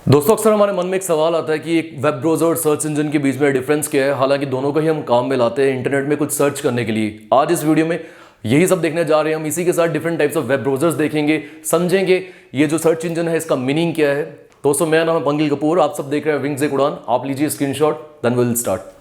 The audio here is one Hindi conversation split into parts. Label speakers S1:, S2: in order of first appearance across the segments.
S1: दोस्तों अक्सर हमारे मन में एक सवाल आता है कि एक वेब ब्राउज़र और सर्च इंजन के बीच में डिफरेंस क्या है। हालांकि दोनों का ही हम काम में लाते हैं इंटरनेट में कुछ सर्च करने के लिए। आज इस वीडियो में यही सब देखने जा रहे हैं हम। इसी के साथ different types of web browsers देखेंगे, समझेंगे ये जो सर्च इंजन है इसका मीनिंग क्या है। दोस्तों मेरा नाम है पंगिल कपूर, आप सब देख रहे हैं विंग्स एक उड़ान। आप लीजिए स्क्रीनशॉट, देन विल स्टार्ट।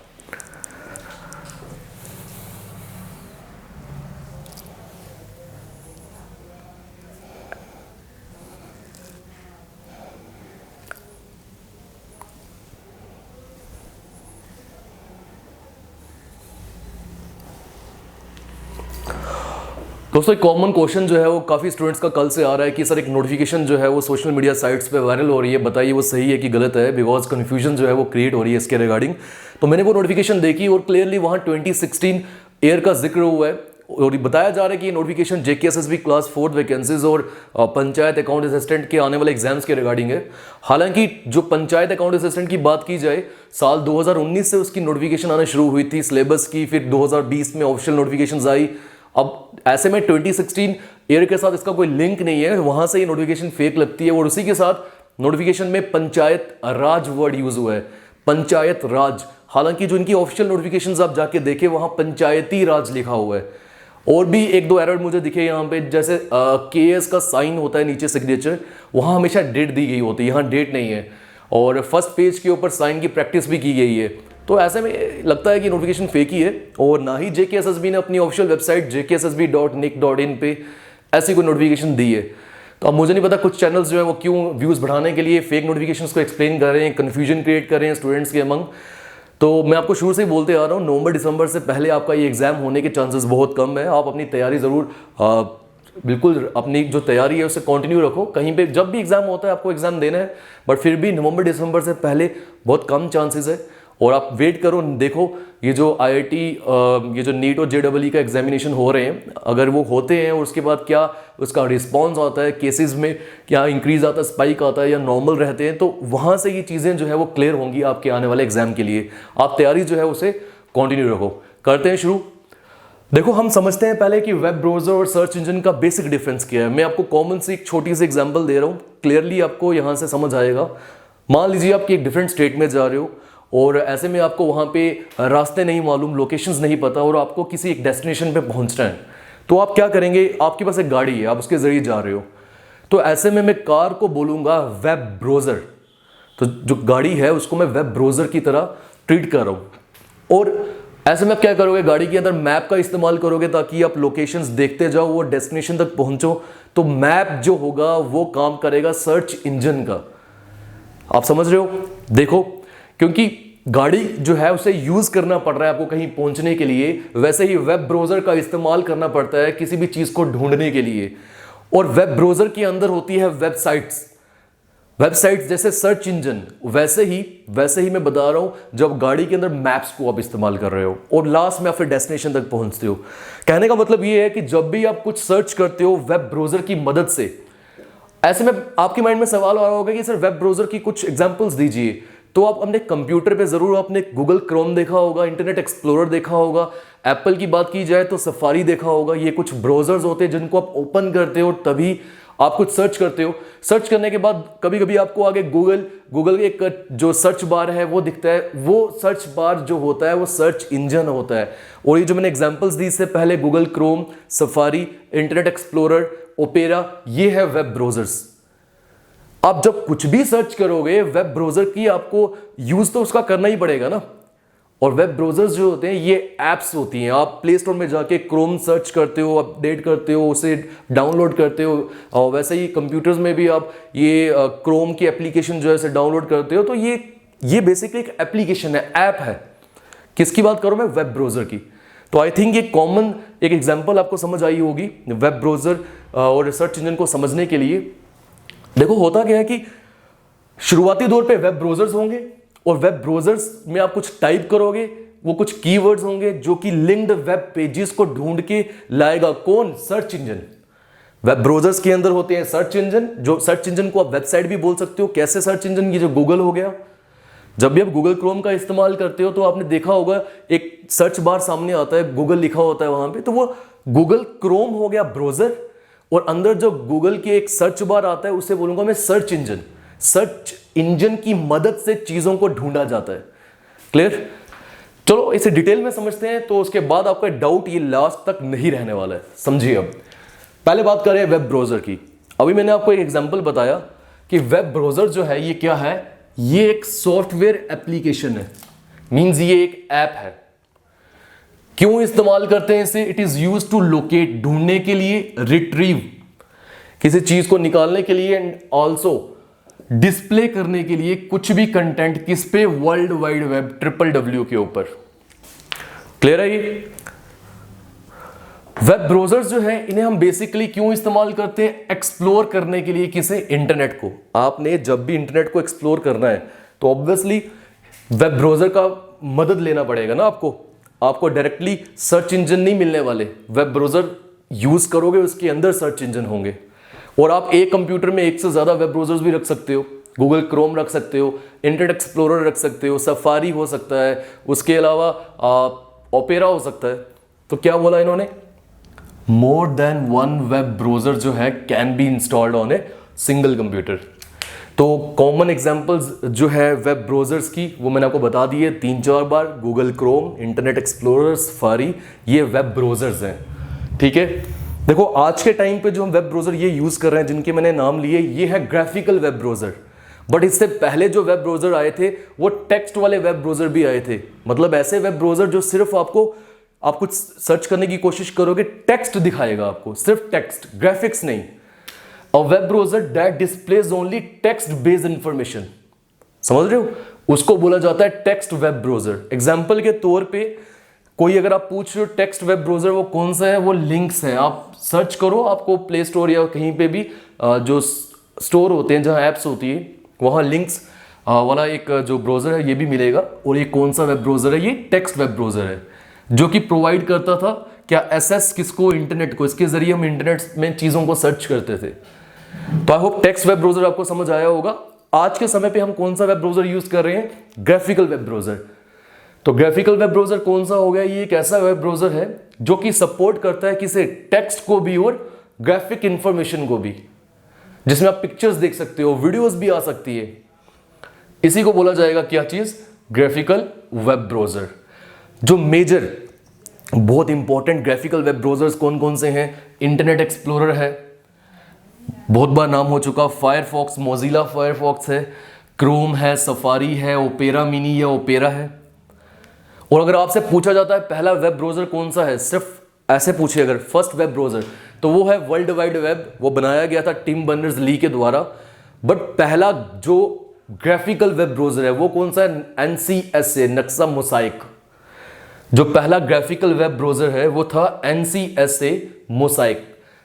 S1: दोस्तों एक कॉमन क्वेश्चन जो है वो काफ़ी स्टूडेंट्स का कल से आ रहा है कि सर एक नोटिफिकेशन जो है वो सोशल मीडिया साइट्स पे वायरल हो रही है, बताइए वो सही है कि गलत है। बिकॉज कन्फ्यूजन जो है वो क्रिएट हो रही है इसके रिगार्डिंग। तो मैंने वो नोटिफिकेशन देखी और क्लियरली वहाँ 2016 ईयर का जिक्र हुआ है और बताया जा रहा है कि ये नोटिफिकेशन JKSSB क्लास 4 वैकेंसीज और पंचायत अकाउंट असिस्टेंट के आने वाले एग्जाम्स के रिगार्डिंग है। हालांकि जो पंचायत अकाउंट असिस्टेंट की बात की जाए, साल 2019 से उसकी नोटिफिकेशन आना शुरू हुई थी सिलेबस की, फिर 2020 में ऑफिशियल नोटिफिकेशन आई। अब ऐसे में 2016 ईयर के साथ इसका कोई लिंक नहीं है, वहां से ये नोटिफिकेशन फेक लगती है। और उसी के साथ नोटिफिकेशन में पंचायत राज वर्ड यूज हुआ है, पंचायत राज। हालांकि जो इनकी ऑफिशियल नोटिफिकेशंस आप जाके देखें वहां पंचायती राज लिखा हुआ है। और भी एक दो एरर मुझे दिखे यहाँ पे, जैसे KS का साइन होता है नीचे सिग्नेचर, वहां हमेशा डेट दी गई होती है, यहाँ डेट नहीं है। और फर्स्ट पेज के ऊपर साइन की प्रैक्टिस भी की गई है। तो ऐसे में लगता है कि नोटिफिकेशन फेक ही है। और ना ही JKSSB ने अपनी ऑफिशियल वेबसाइट jkssb.nic.in पे ऐसी कोई नोटिफिकेशन दी है। तो अब मुझे नहीं पता कुछ चैनल्स जो है वो क्यों व्यूज़ बढ़ाने के लिए फेक नोटिफिकेशंस को एक्सप्लेन कर रहे हैं, कन्फ्यूजन क्रिएट कर रहे हैं स्टूडेंट्स के अमंग। तो मैं आपको शुरू से ही बोलते आ रहा हूँ, नवंबर दिसंबर से पहले आपका ये एग्जाम होने के चांसेस बहुत कम है। आप अपनी तैयारी ज़रूर बिल्कुल अपनी जो तैयारी है उसे कंटिन्यू रखो। कहीं पे जब भी एग्जाम होता है आपको एग्जाम देना है, बट फिर भी नवंबर दिसंबर से पहले बहुत कम चांसेस है। और आप वेट करो, देखो ये जो IIT ये जो नीट और JEE का एग्जामिनेशन हो रहे हैं, अगर वो होते हैं और उसके बाद क्या उसका रिस्पॉन्स आता है, केसेस में क्या इंक्रीज आता है, स्पाइक आता है या नॉर्मल रहते हैं, तो वहाँ से ये चीज़ें जो है वो क्लियर होंगी आपके आने वाले एग्जाम के लिए। आप तैयारी जो है उसे कंटिन्यू रखो। करते हैं शुरू। देखो हम समझते हैं पहले कि वेब ब्राउज़र और सर्च इंजन का बेसिक डिफरेंस क्या है। मैं आपको कॉमन सी एक छोटी सी एग्जाम्पल दे रहा हूँ, क्लियरली आपको यहाँ से समझ आएगा। मान लीजिए आप एक डिफरेंट स्टेट में जा रहे हो और ऐसे में आपको वहाँ पे रास्ते नहीं मालूम, लोकेशंस नहीं पता और आपको किसी एक डेस्टिनेशन पे पहुँचना है। तो आप क्या करेंगे, आपके पास एक गाड़ी है, आप उसके ज़रिए जा रहे हो। तो ऐसे में मैं कार को बोलूँगा वेब ब्राउज़र। तो जो गाड़ी है उसको मैं वेब ब्राउज़र की तरह ट्रीट कर रहा हूँ। और ऐसे में आप क्या करोगे, गाड़ी के अंदर मैप का इस्तेमाल करोगे ताकि आप लोकेशंस देखते जाओ और डेस्टिनेशन तक पहुँचो। तो मैप जो होगा वो काम करेगा सर्च इंजन का। आप समझ रहे हो? देखो, क्योंकि गाड़ी जो है उसे यूज करना पड़ रहा है आपको कहीं पहुंचने के लिए, वैसे ही वेब ब्राउज़र का इस्तेमाल करना पड़ता है किसी भी चीज को ढूंढने के लिए। और वेब ब्राउज़र के अंदर होती है वेबसाइट्स जैसे सर्च इंजन। वैसे ही मैं बता रहा हूं, जब गाड़ी के अंदर मैप्स को आप इस्तेमाल कर रहे हो और लास्ट में आप फिर डेस्टिनेशन तक पहुंचते हो। कहने का मतलब ये है कि जब भी आप कुछ सर्च करते हो वेब ब्राउज़र की मदद से, ऐसे में आपके माइंड में सवाल आ रहा होगा कि सर वेब ब्राउज़र की कुछ एग्जांपल्स दीजिए। तो आप अपने कंप्यूटर पे जरूर आपने गूगल क्रोम देखा होगा, इंटरनेट एक्सप्लोरर देखा होगा, एप्पल की बात की जाए तो सफारी देखा होगा। ये कुछ ब्राउज़र्स होते हैं जिनको आप ओपन करते हो तभी आप कुछ सर्च करते हो। सर्च करने के बाद कभी कभी आपको आगे गूगल एक जो सर्च बार है वो दिखता है। वो सर्च बार जो होता है वो सर्च इंजन होता है। और ये जो मैंने एग्जांपल्स दी इससे पहले, Google Chrome, safari, internet explorer, opera, ये है वेब ब्राउज़र्स। आप जब कुछ भी सर्च करोगे वेब ब्राउज़र की आपको यूज तो उसका करना ही पड़ेगा ना। और वेब ब्राउज़र्स जो होते हैं ये एप्स होती हैं। आप प्ले स्टोर में जाके क्रोम सर्च करते हो, अपडेट करते हो, उसे डाउनलोड करते हो। और वैसे ही कंप्यूटर्स में भी आप ये क्रोम की एप्लीकेशन जो है उसे डाउनलोड करते हो। तो ये बेसिकली एक एप्लीकेशन है, ऐप है। किसकी बात करूं मैं? वेब ब्राउज़र की। तो आई थिंक ये कॉमन एक एग्जाम्पल आपको समझ आई होगी वेब ब्राउज़र और सर्च इंजन को समझने के लिए। देखो होता क्या है कि शुरुआती दौर पे वेब ब्राउज़र्स होंगे और वेब ब्राउज़र्स में आप कुछ टाइप करोगे, वो कुछ कीवर्ड्स होंगे जो कि लिंक्ड वेब पेजेस को ढूंढ के लाएगा। कौन? Search engine. वेब ब्राउज़र्स के अंदर होते हैं सर्च इंजन, जो सर्च इंजन को आप वेबसाइट भी बोल सकते हो। कैसे सर्च इंजन? ये जो गूगल हो गया, जब भी आप गूगल क्रोम का इस्तेमाल करते हो तो आपने देखा होगा एक सर्च बार सामने आता है, गूगल लिखा होता है वहां पे, तो वो गूगल क्रोम हो गया ब्राउज़र। और अंदर जो गूगल के एक सर्च बार आता है उसे बोलूंगा मैं सर्च इंजन। सर्च इंजन की मदद से चीजों को ढूंढा जाता है। क्लियर? चलो इसे डिटेल में समझते हैं, तो उसके बाद आपका डाउट ये लास्ट तक नहीं रहने वाला है। समझिए, अब पहले बात करें वेब ब्राउजर की। अभी मैंने आपको एक एग्जांपल बताया कि वेब ब्राउजर जो है ये क्या है, ये एक सॉफ्टवेयर एप्लीकेशन है, मींस ये एक ऐप है। क्यों इस्तेमाल करते हैं इसे? It is use to locate, ढूंढने के लिए, रिट्रीव, किसी चीज को निकालने के लिए, एंड ऑल्सो डिस्प्ले करने के लिए कुछ भी कंटेंट किस पे? वर्ल्ड वाइड वेब, WWW के ऊपर। क्लियर है? ये वेब ब्राउजर्स जो है इन्हें हम बेसिकली क्यों इस्तेमाल करते हैं? एक्सप्लोर करने के लिए। किसे? इंटरनेट को। आपने जब भी इंटरनेट को एक्सप्लोर करना है तो ऑब्वियसली वेब ब्राउजर का मदद लेना पड़ेगा ना आपको डायरेक्टली सर्च इंजन नहीं मिलने वाले। वेब ब्राउजर यूज करोगे, उसके अंदर सर्च इंजन होंगे। और आप एक कंप्यूटर में एक से ज्यादा वेब ब्राउजर्स भी रख सकते हो। गूगल क्रोम रख सकते हो, इंटरनेट एक्सप्लोरर रख सकते हो, सफारी हो सकता है, उसके अलावा ओपेरा हो सकता है। तो क्या बोला इन्होंने? More than one web browser जो है can be installed on a single computer. तो कॉमन एग्जांपल्स जो है वेब ब्राउजर्स की वो मैंने आपको बता दी है 3-4 बार। Google Chrome, Internet Explorer, Safari, ये वेब ब्राउजर्स हैं। ठीक है, देखो आज के टाइम पे जो हम वेब ब्राउजर ये यूज कर रहे हैं, जिनके मैंने नाम लिए, ये है ग्राफिकल वेब ब्राउजर। बट इससे पहले जो वेब ब्राउजर आए थे वो टेक्स्ट वाले वेब ब्राउजर भी आए थे। मतलब ऐसे वेब ब्राउजर जो सिर्फ आप कुछ सर्च करने की कोशिश करोगे, टेक्स्ट दिखाएगा आपको, सिर्फ टेक्स्ट, ग्राफिक्स नहीं। A web browser that displays only text based information, समझ रहे हो? उसको बोला जाता है टेक्स्ट वेब ब्राउजर। एग्जाम्पल के तौर पे कोई अगर आप पूछ रहे हो टेक्स्ट वेब ब्राउजर वो कौन सा है, वो लिंक्स है। आप सर्च करो, आपको प्ले स्टोर या कहीं पे भी जो स्टोर होते हैं, जहां एप्स होती है, वहां लिंक्स वाला एक जो ब्राउजर है ये भी मिलेगा। और ये कौन सा वेब ब्राउजर है? ये टेक्स्ट वेब ब्राउजर है, जो कि प्रोवाइड करता था क्या? एक्सेस किसको? इंटरनेट को। इसके जरिए हम इंटरनेट में चीजों को सर्च करते थे। तो I hope text web browser आपको समझ आया होगा। आज के समय पे हम कौन सा वेब ब्राउजर यूज कर रहे हैं? Graphical web browser. तो ग्राफिकल वेब ब्राउजर कौन सा हो गया? ये एक ऐसा वेब ब्राउजर है जो कि सपोर्ट करता है किसे? टेक्स्ट को भी और ग्राफिक इंफॉर्मेशन को भी, जिसमें आप पिक्चर्स देख सकते हो, वीडियोस भी आ सकती है। इसी को बोला जाएगा क्या चीज? Graphical web browser. जो मेजर बहुत इंपॉर्टेंट ग्राफिकल वेब ब्राउजर्स कौन कौन से हैं? इंटरनेट एक्सप्लोरर है, बहुत बार नाम हो चुका। फायरफॉक्स, मोजिला फायरफॉक्स है, क्रोम है, सफारी है, ओपेरा मिनी या ओपेरा है। और अगर आपसे पूछा जाता है पहला वेब ब्राउजर कौन सा है, सिर्फ ऐसे पूछे अगर फर्स्ट वेब ब्राउजर, तो वो है वर्ल्ड वाइड वेब। वो बनाया गया था टिम बर्नर्स-ली के द्वारा। बट पहला जो ग्राफिकल वेब ब्राउजर है वो कौन सा है? NCSA, नक्शा मोसाइक। जो पहला ग्राफिकल वेब ब्राउजर है वो था NCSA मोसाइक।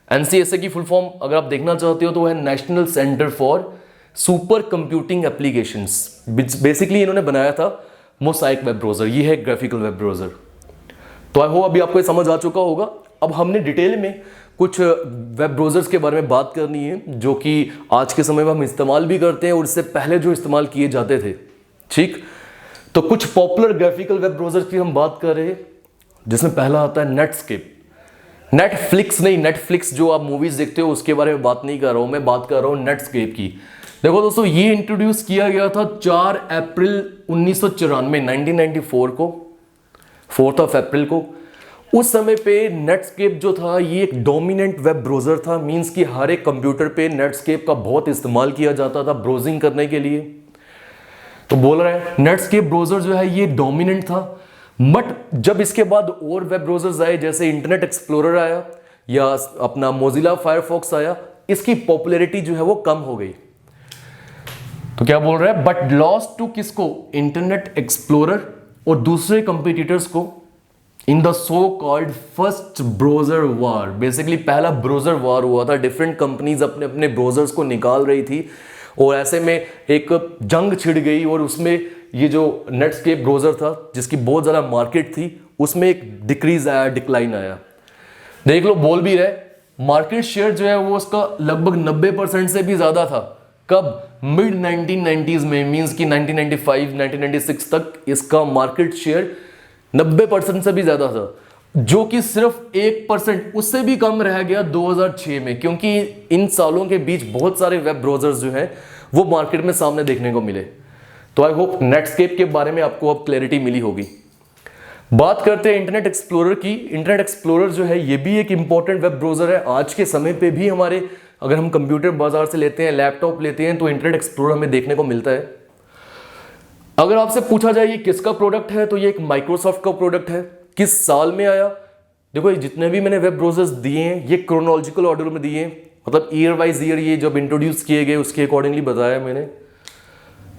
S1: NCSA की फुल फॉर्म अगर आप देखना चाहते हो तो है national centre for super computing applications. Basically इन्होंने बनाया था मोसाइक वेब ब्राउजर। ये है ग्राफिकल वेब ब्राउजर। तो आई होप अभी आपको ये समझ आ चुका होगा। अब हमने डिटेल में कुछ वेब ब्राउजर्स के बारे में बात करनी है जो कि आज के समय में हम इस्तेमाल भी करते हैं और इससे पहले जो इस्तेमाल किए जाते थे। ठीक, तो कुछ पॉपुलर ग्राफिकल वेब ब्राउजर्स की हम बात कर रहे हैं, जिसमें पहला आता है नेटस्केप। नेटफ्लिक्स नहीं, नेटफ्लिक्स जो आप मूवीज देखते हो उसके बारे में बात नहीं कर रहा हूं, मैं बात कर रहा हूं नेटस्केप की। देखो दोस्तों, ये इंट्रोड्यूस किया गया था 4 अप्रैल 1994, 1994 को, 4 अप्रैल को। उस समय पे नेटस्केप जो था ये एक डोमिनेंट वेब ब्राउजर था। मींस कि हर एक कंप्यूटर पे नेटस्केप का बहुत इस्तेमाल किया जाता था ब्राउजिंग करने के लिए। तो बोल रहे हैं नेटस्केप ब्राउजर जो है ये डोमिनेंट था। बट जब इसके बाद और वेब ब्राउजर्स आए, जैसे इंटरनेट एक्सप्लोरर आया या अपना मोजिला फायरफॉक्स आया, इसकी पॉपुलैरिटी जो है वो कम हो गई। तो क्या बोल रहा है? बट लॉस्ट टू किसको? इंटरनेट एक्सप्लोरर और दूसरे कंपटीटर्स को in the so called first browser war. Basically पहला ब्राउजर वार हुआ था, डिफरेंट कंपनीज अपने अपने ब्राउजर्स को निकाल रही थी और ऐसे में एक जंग छिड़ गई और उसमें ये जो नेटस्केप ब्राउजर था जिसकी बहुत ज़्यादा मार्केट थी, उसमें एक डिक्रीज आया, डिक्लाइन आया। देख लो, बोल भी रहे मार्केट शेयर जो है वो उसका लगभग 90% से भी ज़्यादा था। कब? मिड 1990s में, मींस कि 1995, 1996 तक इसका मार्केट शेयर 90% से भी ज़्यादा था, जो कि सिर्फ 1% उससे भी कम रह गया 2006 में। क्योंकि इन सालों के बीच बहुत सारे वेब ब्राउजर्स जो हैं वो मार्केट में सामने देखने को मिले। तो आई होप नेटस्केप के बारे में आपको अब क्लैरिटी मिली होगी। बात करते हैं इंटरनेट एक्सप्लोरर की। इंटरनेट एक्सप्लोरर जो है ये भी एक इंपॉर्टेंट वेब ब्राउजर है। आज के समय पे भी हमारे, अगर हम कंप्यूटर बाजार से लेते हैं, लैपटॉप लेते हैं, तो इंटरनेट एक्सप्लोरर हमें देखने को मिलता है। अगर आपसे पूछा जाए ये किसका प्रोडक्ट है, तो ये एक माइक्रोसॉफ्ट का प्रोडक्ट है। किस साल में आया? देखो ये जितने भी मैंने वेब ब्राउजर्स दिए हैं ये क्रोनोलॉजिकल ऑर्डर में दिए हैं, मतलब ईयर वाइज ईयर ये जब इंट्रोड्यूस किए गए उसके अकॉर्डिंगली बताया मैंने।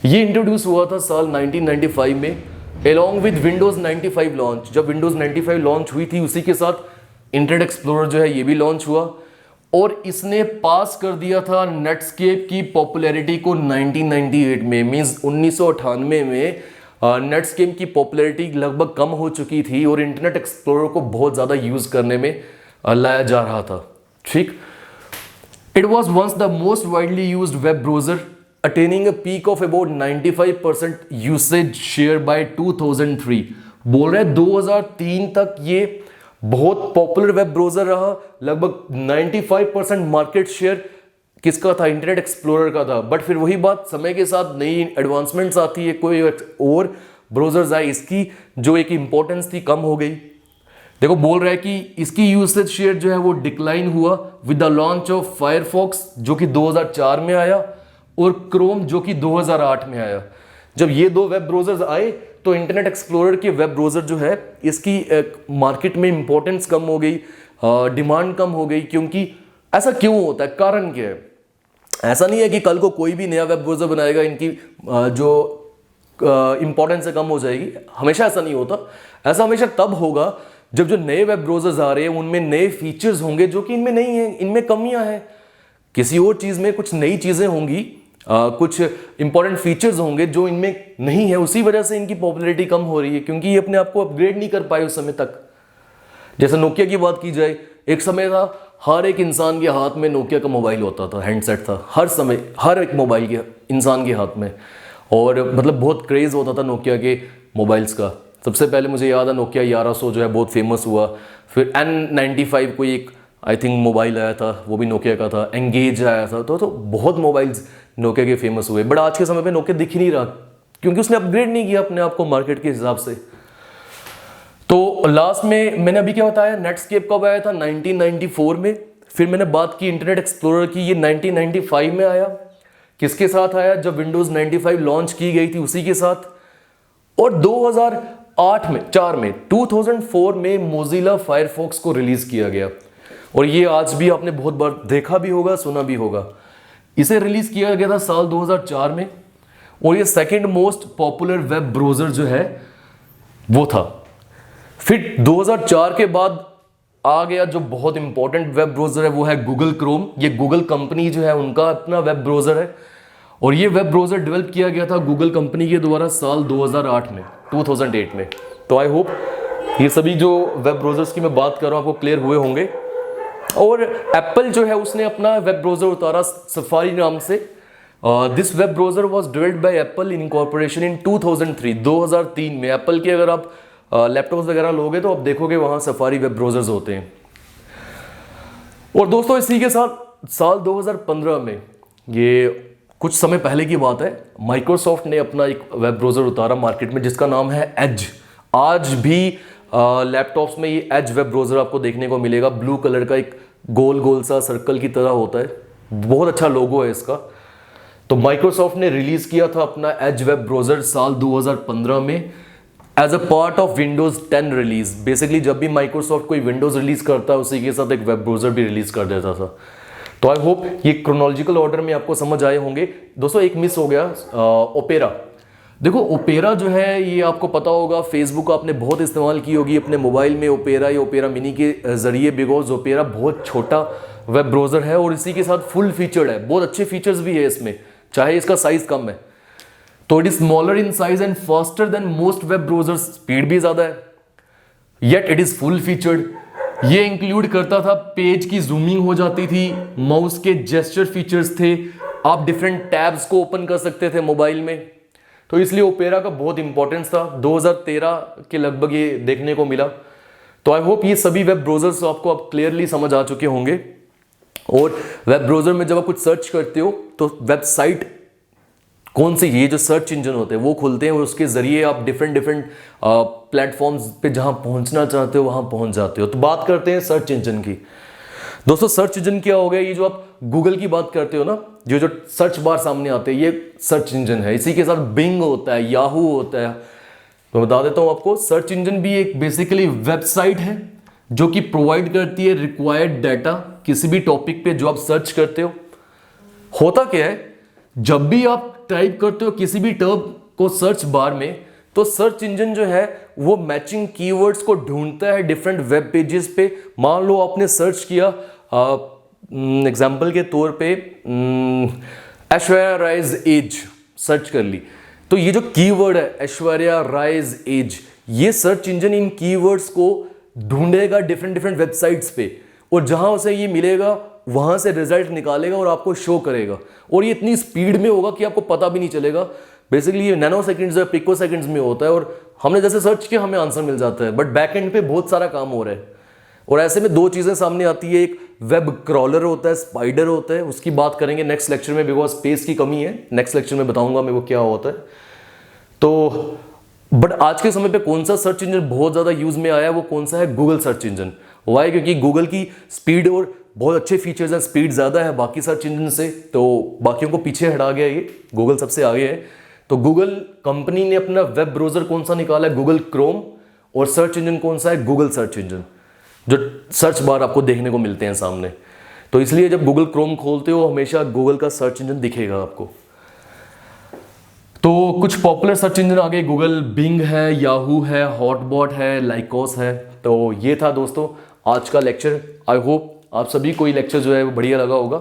S1: ये इंट्रोड्यूस हुआ था साल 1995 में along with Windows 95 लॉन्च। जब Windows 95 लॉन्च हुई थी उसी के साथ इंटरनेट एक्सप्लोरर जो है ये भी लॉन्च हुआ, और इसने पास कर दिया था नेटस्केप की पॉपुलैरिटी को 1998 में। मींस 1998 में नेटस्केप की पॉपुलैरिटी लगभग कम हो चुकी थी और इंटरनेट एक्सप्लोरर को बहुत ज़्यादा यूज़ करने में लाया जा रहा था। ठीक, it was once the most widely used web browser attaining a peak of about 95% usage share by 2003। बोल रहे हैं 2003 तक ये बहुत पॉपुलर वेब ब्राउजर रहा। लगभग 95% मार्केट शेयर किसका था? इंटरनेट एक्सप्लोरर का था। बट फिर वही बात, समय के साथ नई एडवांसमेंट्स आती है, कोई और ब्राउजर्स आए, इसकी जो एक इंपॉर्टेंस थी कम हो गई। देखो बोल रहा है कि इसकी यूसेज शेयर जो है वो डिक्लाइन हुआ with the launch of Firefox जो कि 2004 में आया, और क्रोम जो कि 2008 में आया। जब ये दो वेब ब्राउजर्स आए तो इंटरनेट एक्सप्लोरर के वेब ब्राउजर जो है इसकी मार्केट में इंपॉर्टेंस कम हो गई, डिमांड कम हो गई। क्योंकि ऐसा क्यों होता है, कारण क्या है? ऐसा नहीं है कि कल को कोई भी नया वेब ब्राउजर बनाएगा इनकी जो इंपॉर्टेंस है कम हो जाएगी। हमेशा ऐसा नहीं होता। ऐसा हमेशा तब होगा जब जो नए वेब ब्राउजर्स आ रहे हैं उनमें नए फीचर्स होंगे जो कि इनमें नहीं है, इनमें कमियां हैं। किसी और चीज में कुछ नई चीजें होंगी, कुछ इंपॉर्टेंट फीचर्स होंगे जो इनमें नहीं है, उसी वजह से इनकी पॉपुलैरिटी कम हो रही है, क्योंकि ये अपने आप को अपग्रेड नहीं कर पाए उस समय तक। जैसे नोकिया की बात की जाए, एक समय था हर एक इंसान के हाथ में नोकिया का मोबाइल होता था, हैंडसेट था हर समय, हर एक मोबाइल के इंसान के हाथ में, और मतलब बहुत क्रेज होता था नोकिया के मोबाइल्स का। सबसे पहले मुझे याद है नोकिया 1100 जो है बहुत फेमस हुआ। फिर N95 कोई एक आई थिंक मोबाइल आया था, वो भी नोकिया का था। एंगेज आया था। तो बहुत मोबाइल्स नोकिया के फेमस हुए। बट आज के समय पे नोकिया दिख ही नहीं रहा, क्योंकि उसने अपग्रेड नहीं किया अपने आप को मार्केट के हिसाब से। तो लास्ट में मैंने अभी क्या बताया, नेटस्केप कब आया था? 1994 में। फिर मैंने बात की इंटरनेट एक्सप्लोरर की, ये 1995 में आया। किसके साथ आया? जब विंडोज 95 लॉन्च की गई थी उसी के साथ। और 2004 में मोजिला फायरफॉक्स को रिलीज किया गया, और ये आज भी आपने बहुत बार देखा भी होगा, सुना भी होगा। इसे रिलीज किया गया था साल 2004 में, और ये second most popular web browser जो है वो था। फिर 2004 के बाद आ गया जो बहुत इंपॉर्टेंट वेब ब्राउजर है, वो है गूगल क्रोम। ये गूगल कंपनी जो है उनका अपना वेब ब्राउजर है, और ये वेब ब्राउजर डेवलप किया गया था गूगल कंपनी के द्वारा साल 2008 में। तो आई होप ये सभी जो वेब ब्राउजर्स की मैं बात कर रहा हूँ आपको क्लियर हुए होंगे। और एप्पल जो है उसने अपना वेब ब्राउजर उतारा सफारी नाम से। This web browser was developed by Apple in incorporation in 2003 में। एप्पल के अगर आप लैपटॉप्स वगैरह लोगे तो आप देखोगे वहां सफारी वेब ब्राउजर्स होते हैं। और दोस्तों इसी के साथ साल 2015 में, ये कुछ समय पहले की बात है, माइक्रोसॉफ्ट ने अपना एक वेब ब्राउजर उतारा मार्केट में जिसका नाम है एज। आज भी लैपटॉप्स में ये एज वेब ब्राउजर आपको देखने को मिलेगा। ब्लू कलर का एक गोल गोल सा सर्कल की तरह होता है, बहुत अच्छा लोगो है इसका। तो माइक्रोसॉफ्ट ने रिलीज किया था अपना एज वेब ब्राउजर साल 2015 में as a part of Windows 10 release. Basically जब भी माइक्रोसॉफ्ट कोई विंडोज रिलीज करता है उसी के साथ एक वेब ब्राउजर भी रिलीज कर देता था। तो आई होप ये क्रोनोलॉजिकल ऑर्डर में आपको समझ आए होंगे। दोस्तों एक मिस हो गया, ओपेरा। देखो ओपेरा जो है ये आपको पता होगा, फेसबुक आपने बहुत इस्तेमाल की होगी अपने मोबाइल में ओपेरा या ओपेरा मिनी के जरिए, बिकॉज ओपेरा बहुत छोटा वेब ब्राउजर है और इसी के साथ फुल फीचर्ड है। बहुत अच्छे फीचर्स भी है इसमें, चाहे इसका साइज कम है। तो it is smaller in size and faster than most web browser, speed भी ज्यादा है, yet it is full featured. ये इंक्लूड करता था पेज की जूमिंग हो जाती थी, माउस के जेस्चर फीचर्स थे, आप डिफरेंट टैब्स को ओपन कर सकते थे मोबाइल में। तो इसलिए ओपेरा का बहुत इंपॉर्टेंस था। 2013 के लगभग ये देखने को मिला। तो आई होप ये सभी वेब ब्राउजर्स आपको अब क्लियरली समझ आ चुके होंगे। और वेब ब्राउजर में जब आप कुछ सर्च करते हो तो वेबसाइट कौन से ये जो सर्च इंजन होते हैं वो खुलते हैं और उसके ज़रिए आप डिफरेंट डिफरेंट प्लेटफॉर्म्स पे जहाँ पहुँचना चाहते हो वहाँ पहुँच जाते हो। तो बात करते हैं सर्च इंजन की। दोस्तों सर्च इंजन क्या हो गया, ये जो आप गूगल की बात करते हो ना, जो सर्च बार सामने आते हैं ये सर्च इंजन है। इसी के साथ बिंग होता है, याहू होता है। तो बता देता हूँ आपको, सर्च इंजन भी एक बेसिकली वेबसाइट है जो कि प्रोवाइड करती है रिक्वायर्ड डाटा किसी भी टॉपिक पे जो आप सर्च करते हो। होता क्या है, जब भी आप टाइप करते हो किसी भी टर्म को सर्च बार में, तो सर्च इंजन जो है वो मैचिंग कीवर्ड्स को ढूंढता है डिफरेंट वेब पेजेस पे। मान लो आपने सर्च किया एग्जाम्पल के तौर पे ऐश्वर्या राइज एज सर्च कर ली, तो ये जो कीवर्ड है ऐश्वर्या राइज एज, ये सर्च इंजन इन कीवर्ड्स को ढूंढेगा डिफरेंट डिफरेंट वेबसाइट्स पे, और जहां उसे ये मिलेगा वहां से रिजल्ट निकालेगा और आपको शो करेगा। और ये इतनी स्पीड में होगा कि आपको पता भी नहीं चलेगा। बेसिकली ये नैनो सेकंड्स या पिको सेकंड्स में होता है, और हमने जैसे सर्च किया हमें आंसर मिल जाता है, बट बैक एंड पे बहुत सारा काम हो रहा है। और ऐसे में दो चीजें सामने आती है, एक वेब क्रॉलर होता है, स्पाइडर होता है। उसकी बात करेंगे नेक्स्ट लेक्चर में, बिकॉज स्पेस की कमी है। नेक्स्ट लेक्चर में बताऊंगा मेरे को क्या होता है। तो बट आज के समय पे कौन सा सर्च इंजन बहुत ज्यादा यूज में आया है, वो कौन सा है, गूगल सर्च इंजन। वाई, क्योंकि गूगल की स्पीड और बहुत अच्छे फीचर्स हैं, स्पीड ज्यादा है बाकी सर्च इंजन से, तो बाकियों को पीछे हटा गया ये, गूगल सबसे आगे है। तो गूगल कंपनी ने अपना वेब ब्राउजर कौन सा निकाला है, गूगल क्रोम, और सर्च इंजन कौन सा है, गूगल सर्च इंजन, जो सर्च बार आपको देखने को मिलते हैं सामने। तो इसलिए जब गूगल क्रोम खोलते हो हमेशा गूगल का सर्च इंजन दिखेगा आपको। तो कुछ पॉपुलर सर्च इंजन आ गए, गूगल बिंग है, याहू है, हॉटबॉट है, लाइकोस है। तो ये था दोस्तों आज का लेक्चर। आई होप आप सभी को ये लेक्चर जो है वो बढ़िया लगा होगा।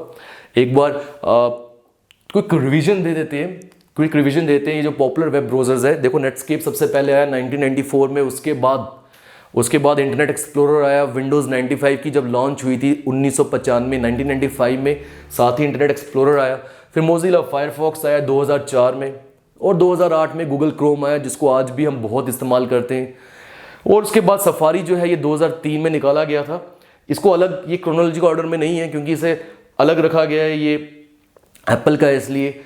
S1: एक बार क्विक रिवीजन दे देते हैं, क्विक रिवीजन देते हैं। ये जो पॉपुलर वेब ब्राउजर्स है, देखो नेटस्केप सबसे पहले आया 1994 में, उसके बाद इंटरनेट एक्सप्लोरर आया विंडोज़ 95 की जब लॉन्च हुई थी 1995 1995 में, साथ ही इंटरनेट एक्सप्लोरर आया। फिर मोजिला फायरफॉक्स आया 2004 में, और 2008 में गूगल क्रोम आया जिसको आज भी हम बहुत इस्तेमाल करते हैं। और उसके बाद सफारी जो है ये 2003 में निकाला गया था। इसको अलग, ये क्रोनोलॉजिकल ऑर्डर में नहीं है क्योंकि इसे अलग रखा गया है, ये एप्पल का है इसलिए।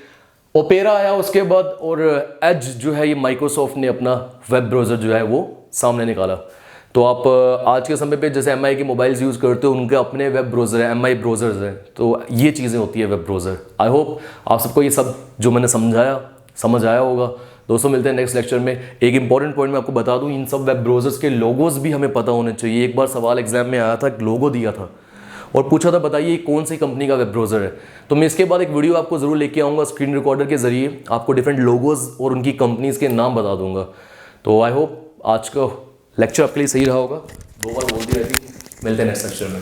S1: ओपेरा आया उसके बाद, और एज जो है ये माइक्रोसॉफ्ट ने अपना वेब ब्राउज़र जो है वो सामने निकाला। तो आप आज के समय पे जैसे MI के मोबाइल्स यूज़ करते हो, उनके अपने वेब ब्राउज़र है, MI ब्राउज़र्स हैं। तो ये चीज़ें होती है वेब ब्राउज़र। आई होप आप सबको ये सब जो मैंने समझाया समझ आया होगा। दोस्तों मिलते हैं नेक्स्ट लेक्चर में। एक इंपॉर्टेंट पॉइंट मैं आपको बता दूं, इन सब वेब ब्राउज़र्स के लोगोज भी हमें पता होने चाहिए। एक बार सवाल एग्जाम में आया था, लोगो दिया था और पूछा था बताइए कौन सी कंपनी का वेब ब्राउज़र है। तो मैं इसके बाद एक वीडियो आपको ज़रूर लेके आऊँगा, स्क्रीन रिकॉर्डर के जरिए आपको डिफरेंट लोगोज और उनकी कंपनीज़ के नाम बता दूंगा। तो आई होप आज का लेक्चर आपके लिए सही रहा होगा। 2 बार बोल दी रहती। मिलते हैं नेक्स्ट लेक्चर में।